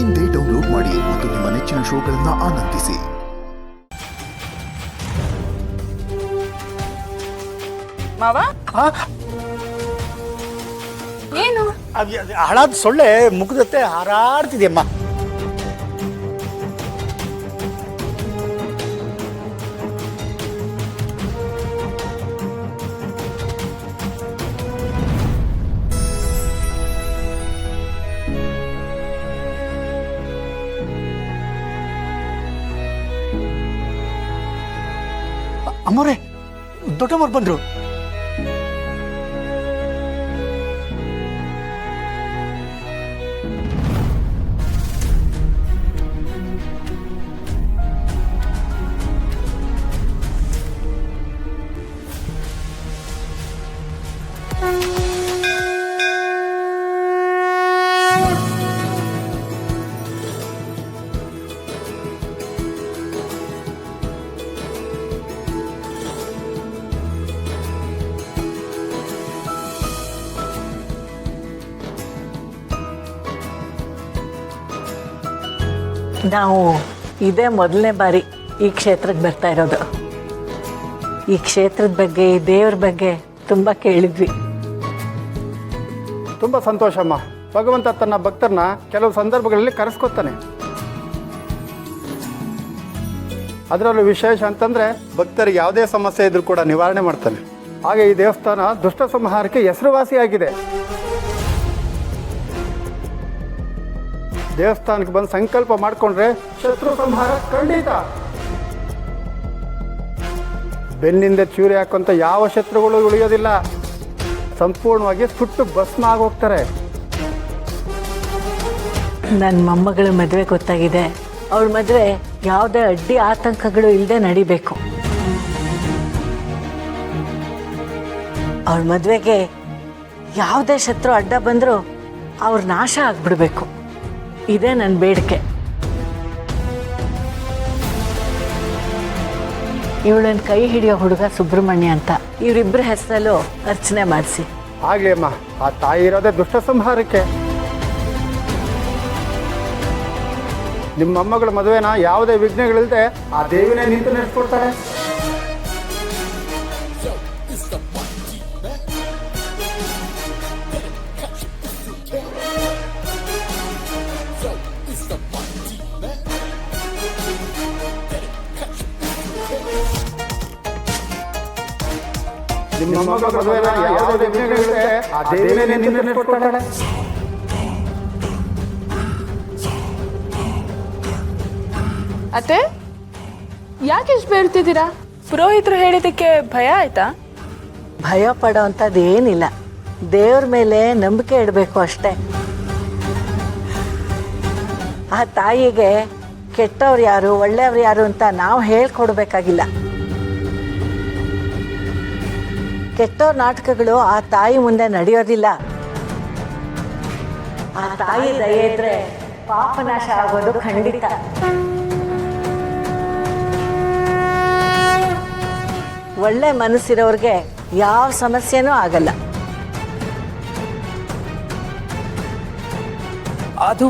ಇಂದೇ ಡೌನ್ಲೋಡ್ ಮಾಡಿ ಮತ್ತು ನಿಮ್ಮ ನೆಚ್ಚಿನ ಶೋಗಳನ್ನು ಆನಂದಿಸಿ. ಮಾವ ಏನು ಹಳಾದ ಸೊಳ್ಳೆ ಮುಖದತ್ತೆ ಹಾರಾಡ್ತಿದೆಯಮ್ಮ. ಅಮ್ಮೋರೆ, ದೊಡ್ಡಮ್ಮವ್ರು ಬಂದ್ರು. ನಾವು ಇದೇ ಮೊದಲನೇ ಬಾರಿ ಈ ಕ್ಷೇತ್ರಕ್ಕೆ ಬರ್ತಾ ಇರೋದು. ಈ ಕ್ಷೇತ್ರದ ಬಗ್ಗೆ, ಈ ದೇವ್ರ ಬಗ್ಗೆ ತುಂಬ ಕೇಳಿದ್ವಿ. ತುಂಬ ಸಂತೋಷಮ್ಮ. ಭಗವಂತ ತನ್ನ ಭಕ್ತರನ್ನ ಕೆಲವು ಸಂದರ್ಭಗಳಲ್ಲಿ ಕರೆಸ್ಕೊತಾನೆ. ಅದರಲ್ಲೂ ವಿಶೇಷ ಅಂತಂದರೆ ಭಕ್ತರಿಗೆ ಯಾವುದೇ ಸಮಸ್ಯೆ ಇದ್ರೂ ಕೂಡ ನಿವಾರಣೆ ಮಾಡ್ತಾನೆ. ಹಾಗೆ ಈ ದೇವಸ್ಥಾನ ದುಷ್ಟ ಸಂಹಾರಕ್ಕೆ ಹೆಸರುವಾಸಿಯಾಗಿದೆ. ದೇವಸ್ಥಾನಕ್ಕೆ ಬಂದು ಸಂಕಲ್ಪ ಮಾಡಿಕೊಂಡ್ರೆ ಶತ್ರು ಸಂಹಾರ ಖಂಡಿತ. ಬೆನ್ನಿಂದ ಚೂರಿ ಹಾಕುವಂಥ ಯಾವ ಶತ್ರುಗಳು ಉಳಿಯೋದಿಲ್ಲ. ಸಂಪೂರ್ಣವಾಗಿ ಸುಟ್ಟು ಭಸ್ಮ ಆಗೋಗ್ತಾರೆ. ನನ್ನ ಮೊಮ್ಮಗಳ ಮದುವೆ ಗೊತ್ತಾಗಿದೆ. ಅವಳ ಮದುವೆ ಯಾವುದೇ ಅಡ್ಡಿ ಆತಂಕಗಳು ಇಲ್ಲದೆ ನಡಿಬೇಕು. ಅವಳ ಮದುವೆಗೆ ಯಾವುದೇ ಶತ್ರು ಅಡ್ಡ ಬಂದರೂ ಅವ್ರ ನಾಶ ಆಗ್ಬಿಡ್ಬೇಕು. ಇದೇ ನನ್ನ ಬೇಡಿಕೆ. ಇವಳನ್ನ ಕೈ ಹಿಡಿಯೋ ಹುಡುಗ ಸುಬ್ರಹ್ಮಣ್ಯ ಅಂತ, ಇವರಿಬ್ಬರ ಹೆಸರಲ್ಲೂ ಅರ್ಚನೆ ಮಾಡಿಸಿ. ಆಗಲಿ ಅಮ್ಮ. ಆ ತಾಯಿ ಇರೋದೇ ದುಷ್ಟ ಸಂಹಾರಕ್ಕೆ. ನಿಮ್ಮ ಮೊಮ್ಮಗಳ ಮದುವೆನ ಯಾವುದೇ ವಿಘ್ನಗಳಿಲ್ಲದೆ ಆ ದೇವಿನೇ ನಿಂತು ನಡೆಸ್ಕೊಡ್ತಾರೆ. ನಿಮ್ಮ ಮೊಮ್ಮಗಳ ಮದುವೆನ ಯಾವುದೇ ವಿಘ್ನಗಳಿಲ್ಲದೆ ಆ ದೇವಿನೇ ನಿಂತು ನಡೆಸ್ಕೊಡ್ತಾಳೆ. ಅತ್ತೆ, ಯಾಕೆ ಇಷ್ಟು ಬೇಡ್ತಿದ್ದೀರಾ? ಪುರೋಹಿತರು ಹೇಳಿದ್ದಕ್ಕೆ ಭಯ ಆಯ್ತಾ? ಭಯ ಪಡೋ ಅಂಥದ್ದು ಏನಿಲ್ಲ. ದೇವ್ರ ಮೇಲೆ ನಂಬಿಕೆ ಇಡಬೇಕು ಅಷ್ಟೇ. ಆ ತಾಯಿಗೆ ಕೆಟ್ಟವ್ರು ಯಾರು, ಒಳ್ಳೆಯವ್ರು ಯಾರು ಅಂತ ನಾವು ಹೇಳ್ಕೊಡ್ಬೇಕಾಗಿಲ್ಲ. ಕೆಟ್ಟವ್ರ ನಾಟಕಗಳು ಆ ತಾಯಿ ಮುಂದೆ ನಡೆಯೋದಿಲ್ಲ. ಆ ತಾಯಿ ದಯೆ ಇದ್ರೆ ಪಾಪನಾಶ ಆಗೋದು ಖಂಡಿತ. ಒಳ್ಳೆ ಮನಸ್ಸಿರೋರಿಗೆ ಯಾವ ಸಮಸ್ಯೆನೂ ಆಗಲ್ಲ. ಅದು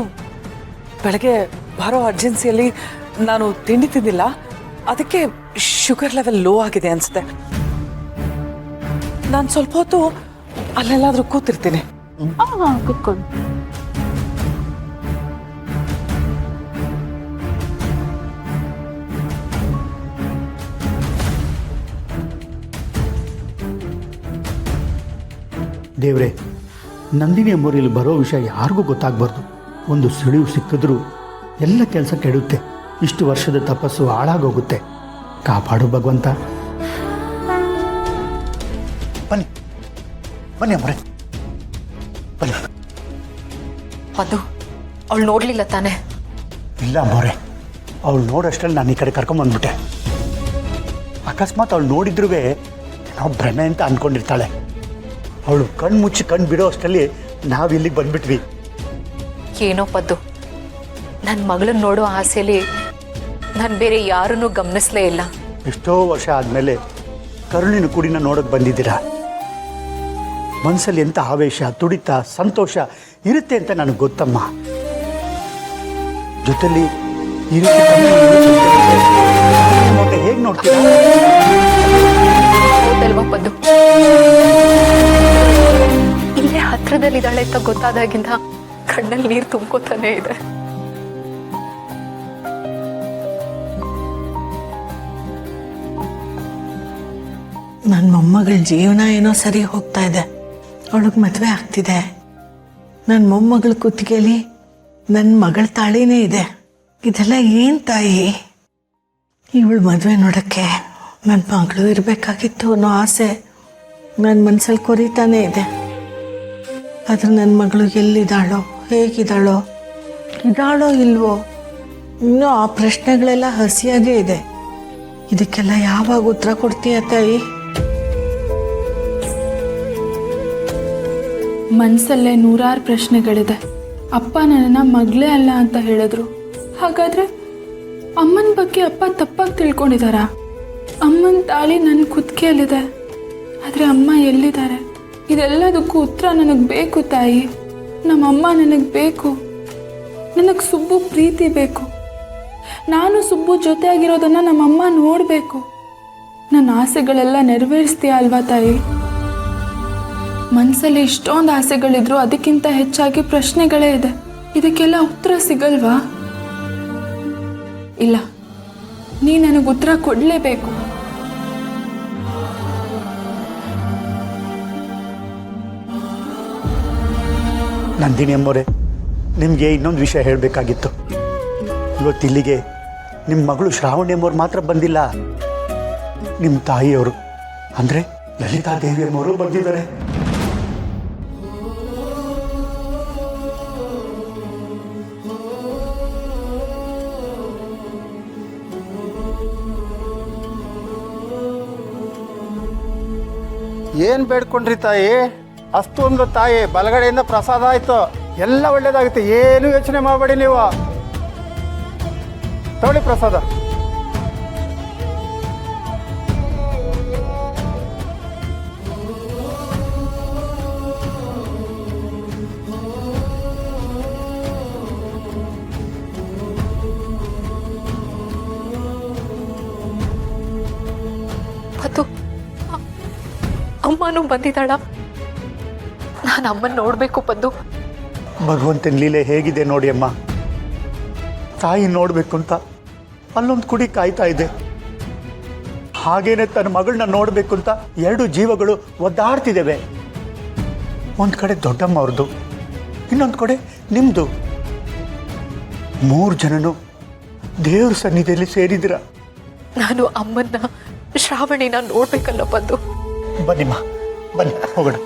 ಬೆಳಗ್ಗೆ ಬರೋ ಅರ್ಜೆನ್ಸಿಯಲ್ಲಿ ನಾನು ತಿಂಡಿ ತಿಂದಿಲ್ಲ, ಅದಕ್ಕೆ ಶುಗರ್ ಲೆವೆಲ್ ಲೋ ಆಗಿದೆ ಅನಿಸುತ್ತೆ. ನಾನು ಸ್ವಲ್ಪ ಹೊತ್ತು ಅಲ್ಲೆಲ್ಲಾದ್ರೂ ಕೂತಿರ್ತೀನಿ. ಕೂತ್ಕೊಂಡು. ದೇವ್ರೆ, ನಂದಿನಿ ಎಂಬೂರಲ್ಲಿ ಬರೋ ವಿಷಯ ಯಾರಿಗೂ ಗೊತ್ತಾಗಬಾರ್ದು. ಒಂದು ಸುಳಿವು ಸಿಕ್ಕಿದ್ರೂ ಎಲ್ಲ ಕೆಲಸ ಕೆಡುತ್ತೆ. ಇಷ್ಟು ವರ್ಷದ ತಪಸ್ಸು ಹಾಳಾಗೋಗುತ್ತೆ. ಕಾಪಾಡು ಭಗವಂತ. ಬನ್ನಿ ಬನ್ನಿ ಅಮ್ಮರೇ, ಬನ್ನಿ. ಅದು ಅವಳು ನೋಡ್ಲಿಲ್ಲ ತಾನೆ? ಇಲ್ಲ ಅಮ್ಮವ್ರೆ, ಅವಳು ನೋಡೋಷ್ಟರಲ್ಲಿ ನಾನು ಈ ಕಡೆ ಕರ್ಕೊಂಬಂದ್ಬಿಟ್ಟೆ. ಅಕಸ್ಮಾತ್ ಅವಳು ನೋಡಿದ್ರೂ ನಾವು ಭ್ರಮೆ ಅಂತ ಅಂದ್ಕೊಂಡಿರ್ತಾಳೆ. ಅವಳು ಕಣ್ಣು ಮುಚ್ಚಿ ಕಣ್ಣು ಬಿಡೋ ಅಷ್ಟರಲ್ಲಿ ನಾವು ಇಲ್ಲಿಗೆ ಬಂದ್ಬಿಟ್ವಿ. ಏನೋ ಪದ್ದು, ನನ್ನ ಮಗಳನ್ನ ನೋಡೋ ಆಸೆಯಲ್ಲಿ ನಾನು ಬೇರೆ ಯಾರನ್ನೂ ಗಮನಿಸಲೇ ಇಲ್ಲ. ಎಷ್ಟೋ ವರ್ಷ ಆದಮೇಲೆ ಕರುಣಿನ ಕುಡಿನ ನೋಡೋಕೆ ಬಂದಿದ್ದೀರಾ. ಮನಸ್ಸಲ್ಲಿ ಎಂಥ ಆವೇಶ, ತುಡಿತ, ಸಂತೋಷ ಇರುತ್ತೆ ಅಂತ ನನಗೆ ಗೊತ್ತಮ್ಮ. ಜೊತೆಲಿ ಈ ರೀತಿ ಹೇಗೆ ನೋಡ್ತೀರಾ? ಹೌದಲ್ವಾ ಪದ್ದು? ಇಲ್ಲೇ ಹತ್ರದಲ್ಲಿದ್ದಾಳೆ ಅಂತ ಗೊತ್ತಾದಾಗಿಂದ ಕಣ್ಣಲ್ಲಿ ನೀರು ತುಂಬ್ಕೋತಾನೆ ಇದೆ. ನನ್ನ ಮೊಮ್ಮಗಳ ಜೀವನ ಏನೋ ಸರಿ ಹೋಗ್ತಾ ಇದೆ. ಅವಳಿಗೆ ಮದುವೆ ಆಗ್ತಿದೆ. ನನ್ನ ಮೊಮ್ಮಗಳ ಕುತ್ತಿಗೆಯಲ್ಲಿ ನನ್ನ ಮಗಳ ತಾಳಿನೇ ಇದೆ. ಇದೆಲ್ಲ ಏನು ತಾಯಿ? ಇವಳು ಮದುವೆ ನೋಡೋಕ್ಕೆ ನನ್ನ ಮಗಳು ಇರಬೇಕಾಗಿತ್ತು ಅನ್ನೋ ಆಸೆ ನನ್ನ ಮನಸ್ಸಲ್ಲಿ ಕೊರಿತಾನೇ ಇದೆ. ಆದರೆ ನನ್ನ ಮಗಳು ಎಲ್ಲಿದ್ದಾಳೋ, ಹೇಗಿದ್ದಾಳೋ, ಇದ್ದಾಳೋ ಇಲ್ವೋ, ಇನ್ನೂ ಆ ಪ್ರಶ್ನೆಗಳೆಲ್ಲ ಹಸಿಯಾಗೇ ಇದೆ. ಇದಕ್ಕೆಲ್ಲ ಯಾವಾಗ ಉತ್ತರ ಕೊಡ್ತೀಯ ತಾಯಿ? ಮನಸ್ಸಲ್ಲೇ ನೂರಾರು ಪ್ರಶ್ನೆಗಳಿದೆ. ಅಪ್ಪ ನನ್ನನ್ನು ಮಗಳೇ ಅಲ್ಲ ಅಂತ ಹೇಳಿದ್ರು. ಹಾಗಾದರೆ ಅಮ್ಮನ ಬಗ್ಗೆ ಅಪ್ಪ ತಪ್ಪಾಗಿ ತಿಳ್ಕೊಂಡಿದ್ದಾರಾ? ಅಮ್ಮನ ತಾಳಿ ನನ್ನ ಕುತ್ತಿಗೆಯಲ್ಲಿದೆ, ಆದರೆ ಅಮ್ಮ ಎಲ್ಲಿದ್ದಾರೆ? ಇದೆಲ್ಲದಕ್ಕೂ ಉತ್ತರ ನನಗೆ ಬೇಕು ತಾಯಿ. ನಮ್ಮಮ್ಮ ನನಗೆ ಬೇಕು. ನನಗೆ ಸುಬ್ಬು ಪ್ರೀತಿ ಬೇಕು. ನಾನು ಸುಬ್ಬು ಜೊತೆಯಾಗಿರೋದನ್ನು ನಮ್ಮಮ್ಮ ನೋಡಬೇಕು. ನನ್ನ ಆಸೆಗಳೆಲ್ಲ ನೆರವೇರಿಸ್ತೀಯ ಅಲ್ವಾ ತಾಯಿ? ಮನಸ್ಸಲ್ಲಿ ಇಷ್ಟೊಂದು ಆಸೆಗಳಿದ್ರು ಅದಕ್ಕಿಂತ ಹೆಚ್ಚಾಗಿ ಪ್ರಶ್ನೆಗಳೇ ಇದೆ. ಇದಕ್ಕೆಲ್ಲ ಉತ್ತರ ಸಿಗಲ್ವಾ? ಇಲ್ಲ, ನೀ ನನಗೆ ಉತ್ತರ ಕೊಡಲೇಬೇಕು. ನಂದಿನಿ ಅಮ್ಮೋರೆ, ನಿಮಗೆ ಇನ್ನೊಂದು ವಿಷಯ ಹೇಳಬೇಕಾಗಿತ್ತು. ಇವತ್ತಿಲ್ಲಿಗೆ ನಿಮ್ಮ ಮಗಳು ಶ್ರಾವಣಿ ಅಮ್ಮವ್ರು ಮಾತ್ರ ಬಂದಿಲ್ಲ, ನಿಮ್ಮ ತಾಯಿಯವರು ಅಂದರೆ ಲಲಿತಾ ದೇವಿ ಅಮ್ಮವರು ಬಂದಿದ್ದಾರೆ. ಏನು ಬೇಡ್ಕೊಂಡ್ರಿ ತಾಯಿ? ಅಷ್ಟೊಂದು ತಾಯಿ ಬಲಗಡೆಯಿಂದ ಪ್ರಸಾದ ಆಯ್ತು, ಎಲ್ಲ ಒಳ್ಳೇದಾಗುತ್ತೆ, ಏನು ಯೋಚನೆ ಮಾಡಬೇಡಿ ನೀವು. ತಗೊಳ್ಳಿ ಪ್ರಸಾದ. ಪದ್ದು, ಅಮ್ಮನೂ ಬಂದಿದ್ದಾಳ? ನಾನು ಅಮ್ಮನ ನೋಡಬೇಕು ಪದ್ದು. ಭಗವಂತನ ಲೀಲೆ ಹೇಗಿದೆ ನೋಡಿ ಅಮ್ಮ. ತಾಯಿ ನೋಡಬೇಕು ಅಂತ ಅಲ್ಲೊಂದು ಕುಡಿ ಕಾಯ್ತಾ ಇದೆ, ಹಾಗೇನೆ ತನ್ನ ಮಗಳನ್ನ ನೋಡಬೇಕು ಅಂತ ಎರಡು ಜೀವಗಳು ಒದ್ದಾಡ್ತಿದ್ದೇವೆ. ಒಂದು ಕಡೆ ದೊಡ್ಡಮ್ಮ ಅವ್ರದ್ದು, ಇನ್ನೊಂದು ಕಡೆ ನಿಮ್ಮದು. 3 ಜನನು ದೇವ್ರ ಸನ್ನಿಧಿಯಲ್ಲಿ ಸೇರಿದಿರ. ನಾನು ಅಮ್ಮನ್ನ ಶ್ರಾವಣಿನ ನೋಡ್ಬೇಕಲ್ಲ ಪದ್ದು. ಬನ್ನಿಮ್ಮ, ಬನ್ನಿ ಹೋಗೋಣ.